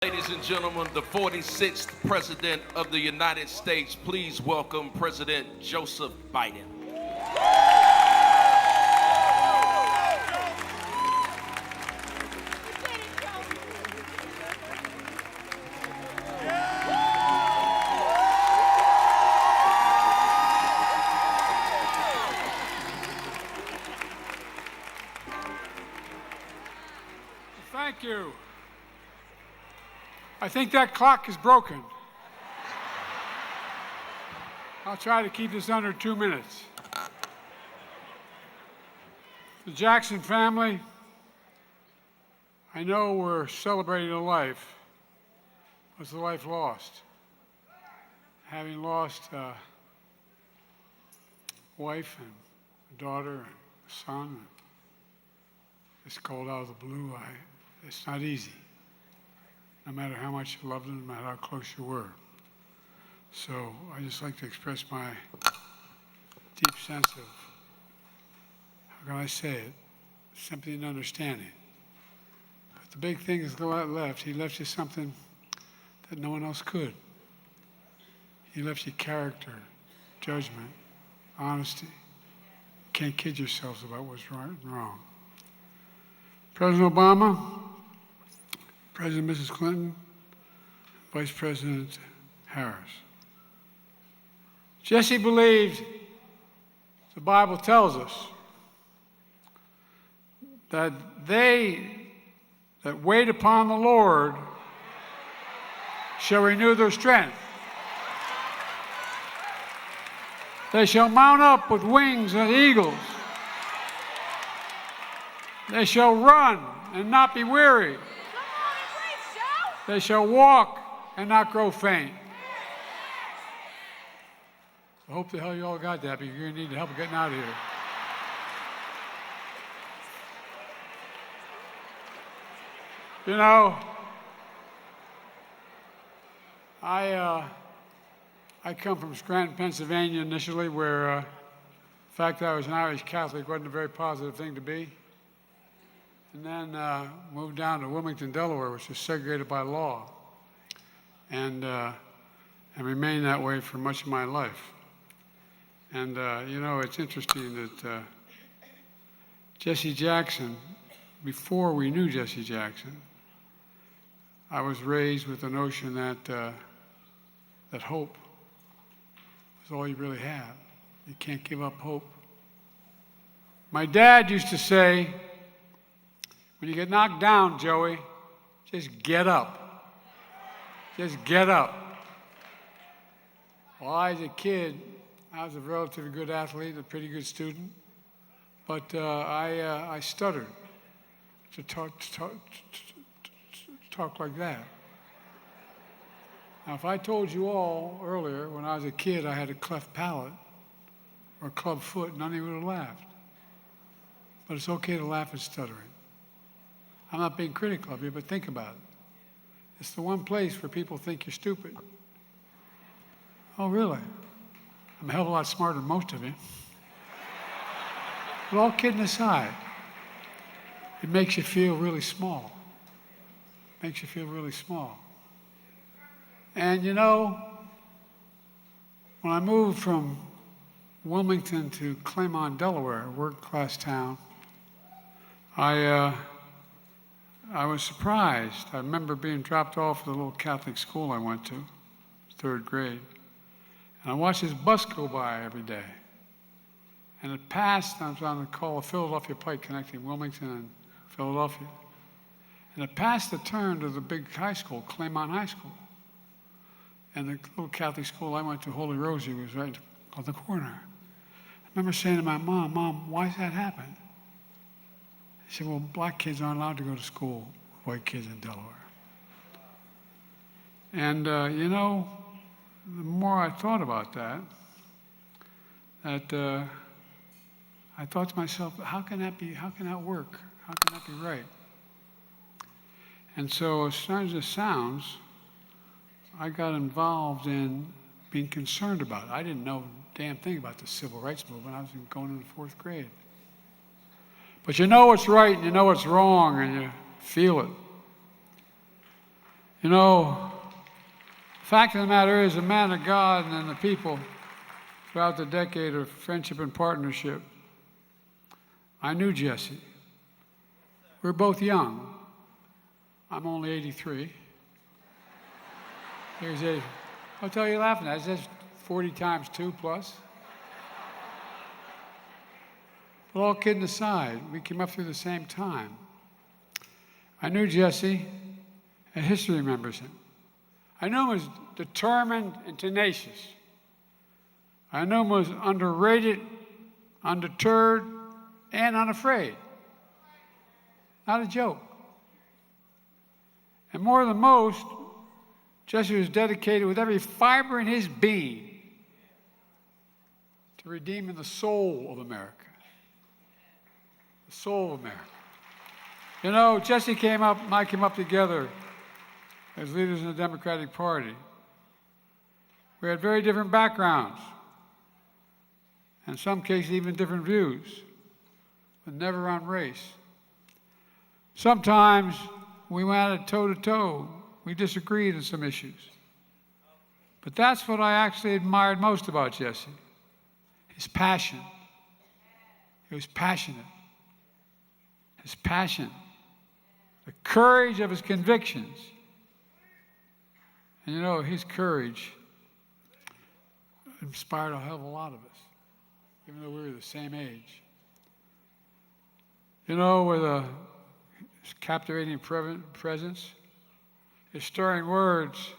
Ladies and gentlemen, the 46th President of the United States, please welcome President Joseph Biden. Thank you. I think that clock is broken. I'll try to keep this under 2 minutes. The Jackson family, I know we're celebrating a life, but it's a life lost. Having lost a wife and a daughter and a son, it's cold out of the blue. It's not easy. No matter how much you loved them, no matter how close you were. So I just like to express my deep sense of, how can I say it, sympathy and understanding. But the big thing is he left you something that no one else could. He left you character, judgment, honesty. You can't kid yourselves about what's right and wrong. President Obama, President and Mrs. Clinton, Vice President Harris. Jesse believed, the Bible tells us, that they that wait upon the Lord shall renew their strength. They shall mount up with wings as eagles. They shall run and not be weary. They shall walk and not grow faint. I hope the hell you all got that, because you're going to need help getting out of here. You know, I come from Scranton, Pennsylvania initially, where the fact that I was an Irish Catholic wasn't a very positive thing to be. And then moved down to Wilmington, Delaware, which is segregated by law, and remained that way for much of my life. And you know, it's interesting that Jesse Jackson, before we knew Jesse Jackson, I was raised with the notion that that hope is all you really have. You can't give up hope. My dad used to say, when you get knocked down, Joey, just get up. Just get up. Well, I was a kid. I was a relatively good athlete, a pretty good student, but I stuttered to talk like that. Now, if I told you all earlier, when I was a kid, I had a cleft palate or a club foot, none of you would have laughed. But it's okay to laugh at stuttering. I'm not being critical of you, but think about it. It's the one place where people think you're stupid. Oh, really? I'm a hell of a lot smarter than most of you. But all kidding aside, it makes you feel really small. Makes you feel really small. And you know, when I moved from Wilmington to Claymont, Delaware, a working-class town, I was surprised. I remember being dropped off at the little Catholic school I went to, 3rd grade. And I watched this bus go by every day. And it passed, I was on the Philadelphia Pike connecting Wilmington and Philadelphia. And it passed the turn to the big high school, Claymont High School. And the little Catholic school I went to, Holy Rosie, was right on the corner. I remember saying to my mom, "Mom, why does that happen?" She said, "Well, black kids aren't allowed to go to school with white kids in Delaware." And, you know, the more I thought about that, I thought to myself, how can that be? How can that work? How can that be right? And so, as strange as it sounds, I got involved in being concerned about it. I didn't know a damn thing about the civil rights movement. I was going into 4th grade. But you know what's right and you know what's wrong and you feel it. You know, the fact of the matter is, a man of God and the people throughout the decade of friendship and partnership, I knew Jesse. We were both young. I'm only 83. Here's 80. I'll tell you laughing at. That's 40 times 2 plus. But all kidding aside, we came up through the same time. I knew Jesse, and history remembers him. I knew him was determined and tenacious. I knew him was underrated, undeterred, and unafraid. Not a joke. And more than most, Jesse was dedicated with every fiber in his being to redeeming the soul of America. The soul of America. You know, Jesse came up and I came up together as leaders in the Democratic Party. We had very different backgrounds, in some cases even different views, but never on race. Sometimes we went at toe-to-toe. We disagreed on some issues. But that's what I actually admired most about Jesse, his passion. He was passionate. His passion, the courage of his convictions. And you know, his courage inspired a hell of a lot of us, even though we were the same age. You know, with his captivating presence, his stirring words,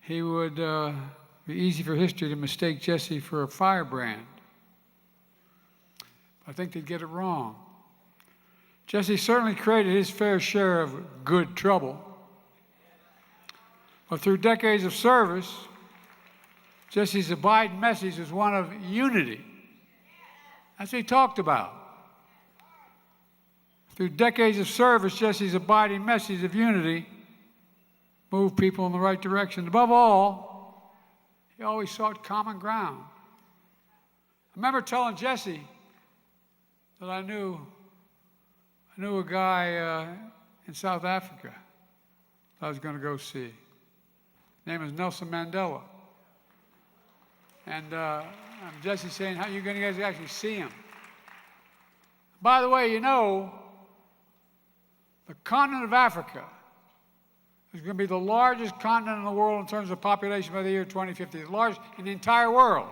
he would be easy for history to mistake Jesse for a firebrand. I think they'd get it wrong. Jesse certainly created his fair share of good trouble. But through decades of service, Jesse's abiding message was one of unity. That's what he talked about. Through decades of service, Jesse's abiding message of unity moved people in the right direction. Above all, he always sought common ground. I remember telling Jesse that I knew a guy in South Africa that I was going to go see. His name is Nelson Mandela. And Jesse saying, how are you going to guys actually see him? By the way, you know, the continent of Africa is going to be the largest continent in the world in terms of population by the year 2050, the largest in the entire world.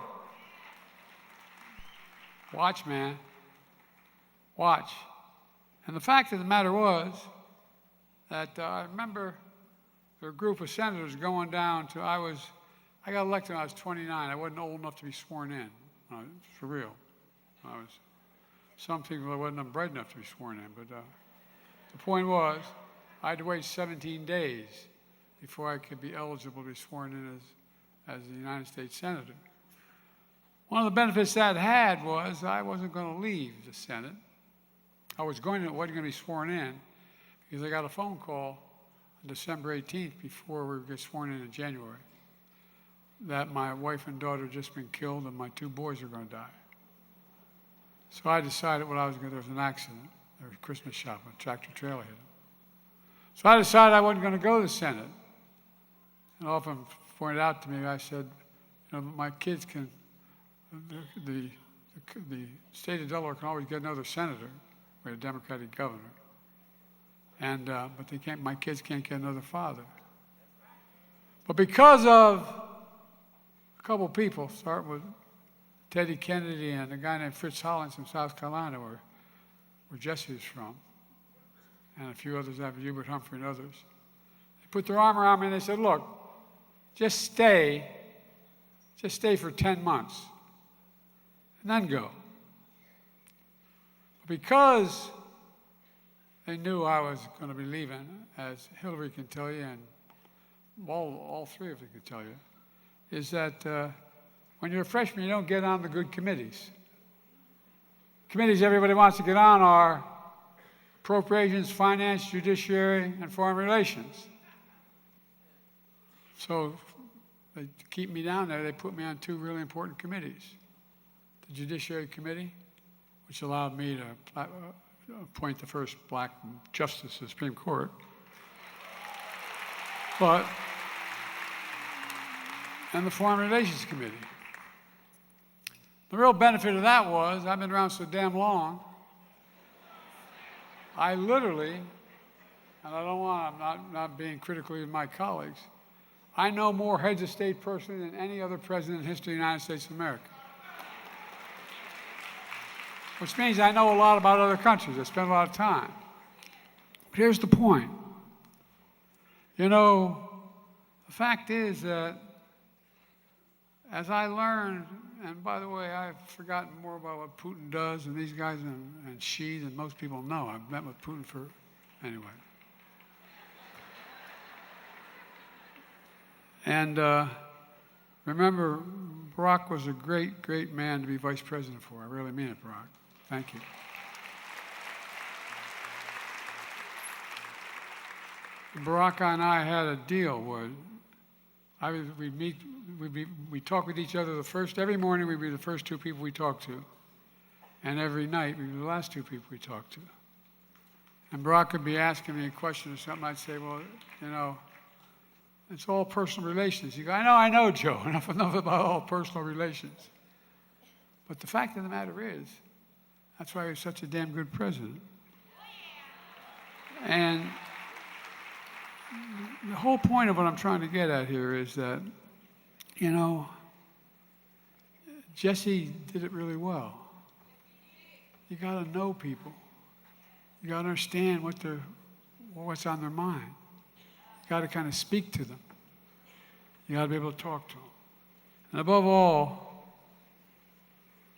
Watch, man. Watch. And the fact of the matter was that I remember there were a group of senators going down to, I got elected when I was 29. I wasn't old enough to be sworn in. For real. Some people I wasn't bright enough to be sworn in. But the point was, I had to wait 17 days before I could be eligible to be sworn in as a United States Senator. One of the benefits that had was I wasn't going to leave the Senate. I wasn't going to be sworn in because I got a phone call on December 18th before we would get sworn in January that my wife and daughter had just been killed and my 2 boys were going to die. So I decided what I was going to do. There was an accident. There was a Christmas shop, a tractor trailer hit them. So I decided I wasn't going to go to the Senate. And often pointed out to me, I said, you know, my kids can, the state of Delaware can always get another senator. We had a Democratic governor. And, but they can't, my kids can't get another father. But because of a couple of people, starting with Teddy Kennedy and a guy named Fritz Hollins from South Carolina, where Jesse was from, and a few others after Hubert Humphrey and others, they put their arm around me and they said, look, just stay for 10 months and then go. Because they knew I was going to be leaving, as Hillary can tell you, and all 3 of them can tell you, is that when you're a freshman, you don't get on the good committees. Committees everybody wants to get on are Appropriations, Finance, Judiciary, and Foreign Relations. So to keep me down there, they put me on 2 really important committees. The Judiciary Committee, which allowed me to appoint the first black justice to the Supreme Court. But, and the Foreign Relations Committee. The real benefit of that was, I've been around so damn long, I literally, and I'm not being critical of my colleagues, I know more heads of state personally than any other president in the history of the United States of America. Which means I know a lot about other countries. I spend a lot of time. But here's the point. You know, the fact is that as I learned, and by the way, I've forgotten more about what Putin does and these guys and Xi than most people know. I've met with Putin anyway. And remember, Barack was a great, great man to be vice president for. I really mean it, Barack. Thank you. Barack and I had a deal where we'd talk with each other every morning we'd be the first two people we talked to. And every night we'd be the last two people we talked to. And Barack would be asking me a question or something. I'd say, well, you know, it's all personal relations. He'd go, I know, Joe, enough about all personal relations. But the fact of the matter is, that's why he was such a damn good president. And the whole point of what I'm trying to get at here is that, you know, Jesse did it really well. You got to know people. You got to understand what's on their mind. You got to kind of speak to them. You got to be able to talk to them. And above all,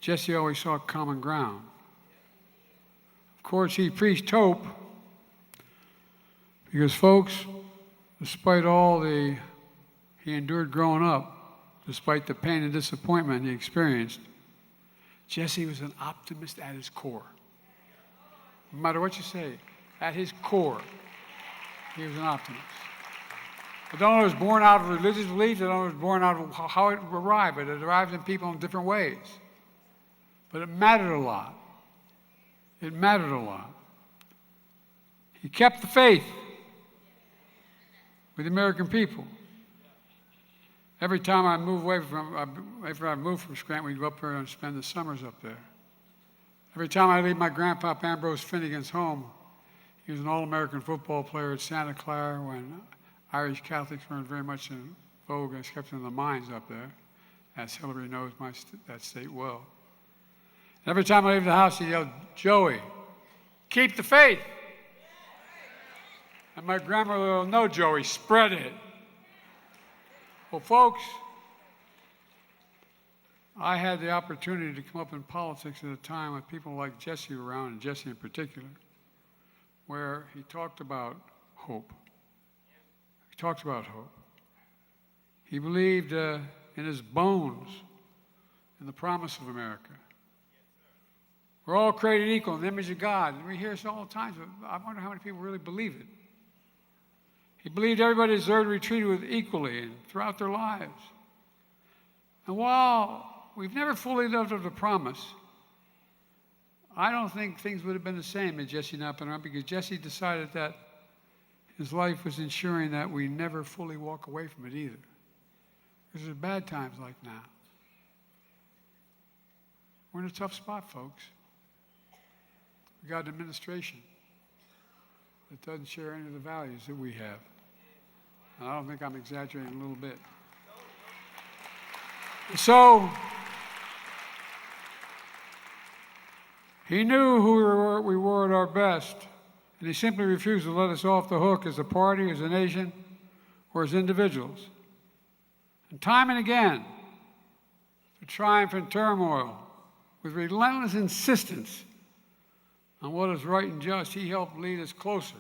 Jesse always sought common ground. Of course, he preached hope because, folks, despite all he endured growing up, despite the pain and disappointment he experienced, Jesse was an optimist at his core. No matter what you say, at his core, he was an optimist. I don't know if it was born out of religious beliefs. I don't know if it was born out of how it arrived, but it arrived in people in different ways. But it mattered a lot. It mattered a lot. He kept the faith with the American people. Every time I moved after I moved from Scranton, we'd go up there and spend the summers up there. Every time I leave my grandpa Ambrose Finnegan's home, he was an All-American football player at Santa Clara when Irish Catholics weren't very much in vogue and kept in the mines up there, as Hillary knows that state well. And every time I leave the house, he yelled, "Joey, keep the faith." And my grandmother will know, "Joey, spread it." Well, folks, I had the opportunity to come up in politics at a time with people like Jesse around, and Jesse in particular, where he talked about hope. He talked about hope. He believed in his bones in the promise of America. We're all created equal in the image of God. And we hear this all the time, but I wonder how many people really believe it. He believed everybody deserved to be treated with equally and throughout their lives. And while we've never fully lived up to the promise, I don't think things would have been the same had Jesse not been around, because Jesse decided that his life was ensuring that we never fully walk away from it either. Because there's bad times like now. We're in a tough spot, folks. We got an administration that doesn't share any of the values that we have. And I don't think I'm exaggerating a little bit. So, he knew who we were at our best, and he simply refused to let us off the hook as a party, as a nation, or as individuals. And time and again, through triumph and turmoil, with relentless insistence on what is right and just, he helped lead us closer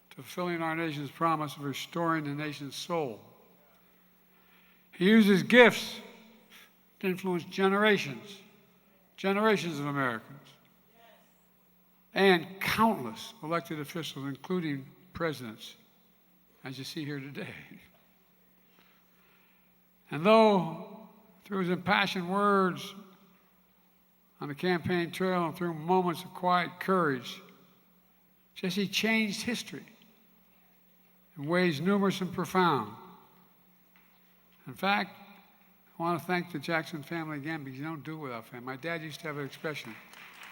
to fulfilling our nation's promise of restoring the nation's soul. He used his gifts to influence generations of Americans, and countless elected officials, including presidents, as you see here today. And though through his impassioned words on the campaign trail and through moments of quiet courage, Jesse changed history in ways numerous and profound. In fact, I want to thank the Jackson family again because you don't do it without family. My dad used to have an expression,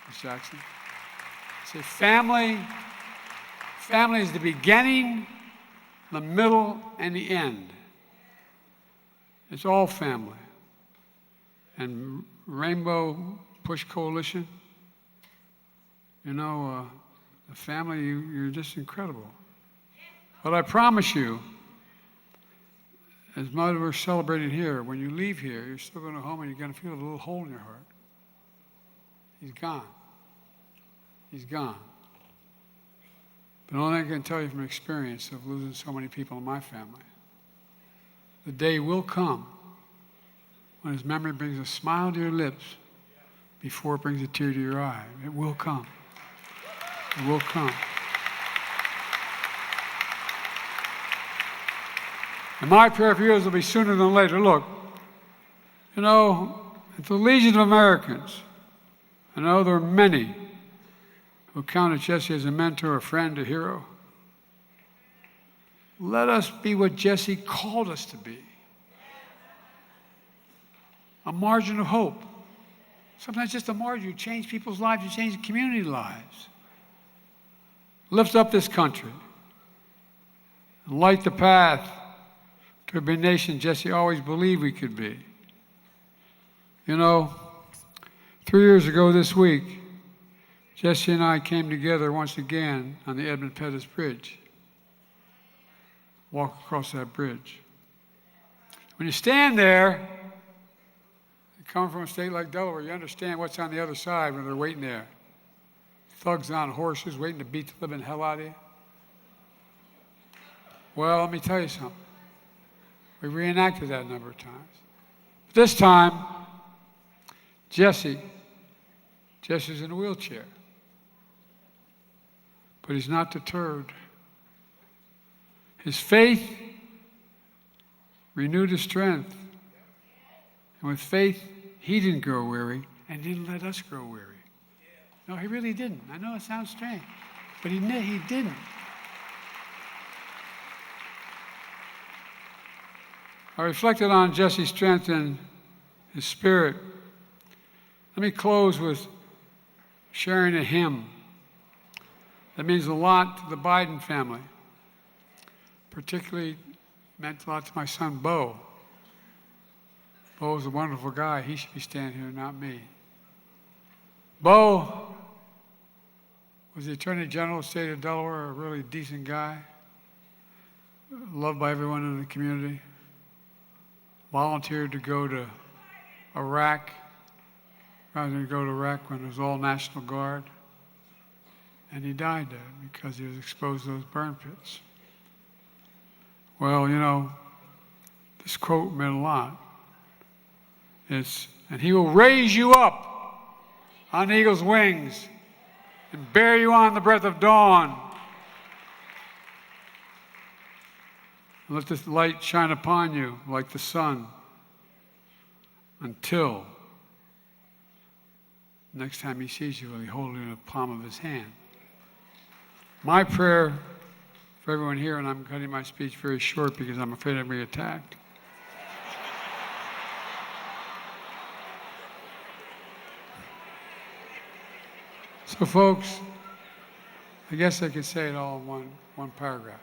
Miss Jackson. Say, family is the beginning, the middle, and the end. It's all family. And Rainbow Push Coalition, you know, the family, you're just incredible. But I promise you, as much as we're celebrating here, when you leave here, you're still going to go home and you're going to feel a little hole in your heart. He's gone. He's gone. But only I can tell you from experience of losing so many people in my family, the day will come when his memory brings a smile to your lips before it brings a tear to your eye. It will come. It will come. And my prayer for you is it'll be sooner than later. Look, you know, at the Legion of Americans, I know there are many who counted Jesse as a mentor, a friend, a hero. Let us be what Jesse called us to be. A margin of hope. Sometimes just a margin. You change people's lives, you change community lives. Lift up this country and light the path to be a nation Jesse always believed we could be. You know, 3 years ago this week, Jesse and I came together once again on the Edmund Pettus Bridge. Walk across that bridge. When you stand there, you come from a state like Delaware, you understand what's on the other side when they're waiting there. Thugs on horses waiting to beat the living hell out of you. Well, let me tell you something. We reenacted that a number of times. This time, Jesse's in a wheelchair. But he's not deterred. His faith renewed his strength. And with faith, he didn't grow weary and didn't let us grow weary. No, he really didn't. I know it sounds strange, but he didn't. I reflected on Jesse's strength and his spirit. Let me close with sharing a hymn that means a lot to the Biden family. Particularly meant a lot to my son, Bo. Bo's a wonderful guy. He should be standing here, not me. Bo was the Attorney General of the state of Delaware, a really decent guy, loved by everyone in the community. Volunteered to go to Iraq, rather than go to Iraq when it was all National Guard. And he died there because he was exposed to those burn pits. Well, you know, this quote meant a lot. It's, and he will raise you up on eagle's wings and bear you on the breath of dawn. And let this light shine upon you like the sun until next time he sees you, he'll hold you in the palm of his hand. My prayer for everyone here, and I'm cutting my speech very short because I'm afraid I'll be attacked. So folks, I guess I could say it all in one paragraph.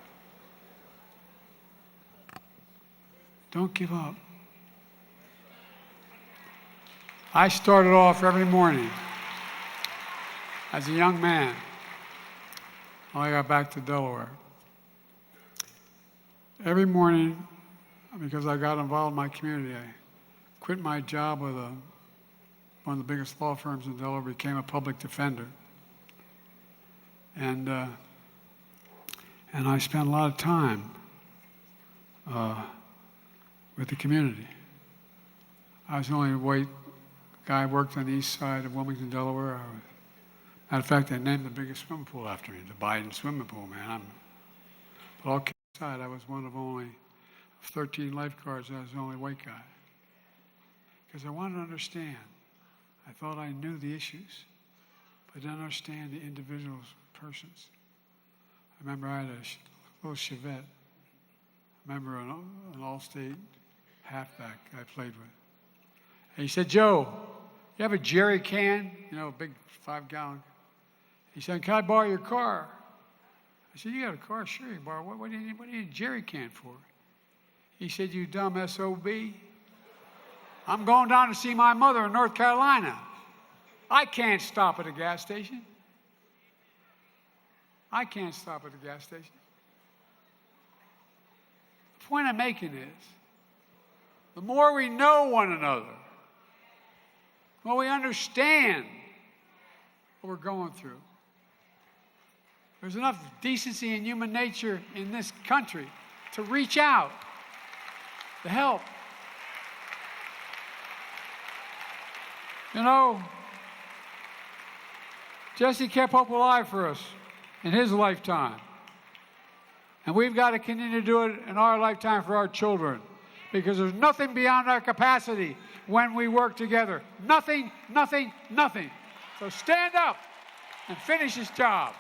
Don't give up. I started off every morning as a young man when I got back to Delaware. Every morning, because I got involved in my community, I quit my job with one of the biggest law firms in Delaware, became a public defender. And I spent a lot of time with the community. I was the only white guy who worked on the east side of Wilmington, Delaware. Matter of fact, they named the biggest swimming pool after me, the Biden swimming pool, man. But all kidding aside, I was one of only 13 lifeguards. I was the only white guy. Because I wanted to understand. I thought I knew the issues, but I didn't understand the individuals, persons. I remember I had a little Chevette, member of an all-state halfback I played with. And he said, Joe, you have a jerry can? You know, a big 5-gallon. He said, can I borrow your car? I said, you got a car? Sure, you borrow. What do you need a jerry can for? He said, you dumb SOB. I'm going down to see my mother in North Carolina. I can't stop at a gas station. I can't stop at a gas station. The point I'm making is, the more we know one another, the more we understand what we're going through. There's enough decency and human nature in this country to reach out, to help. You know, Jesse kept hope alive for us in his lifetime. And we've got to continue to do it in our lifetime for our children, because there's nothing beyond our capacity when we work together. Nothing, nothing, nothing. So stand up and finish this job.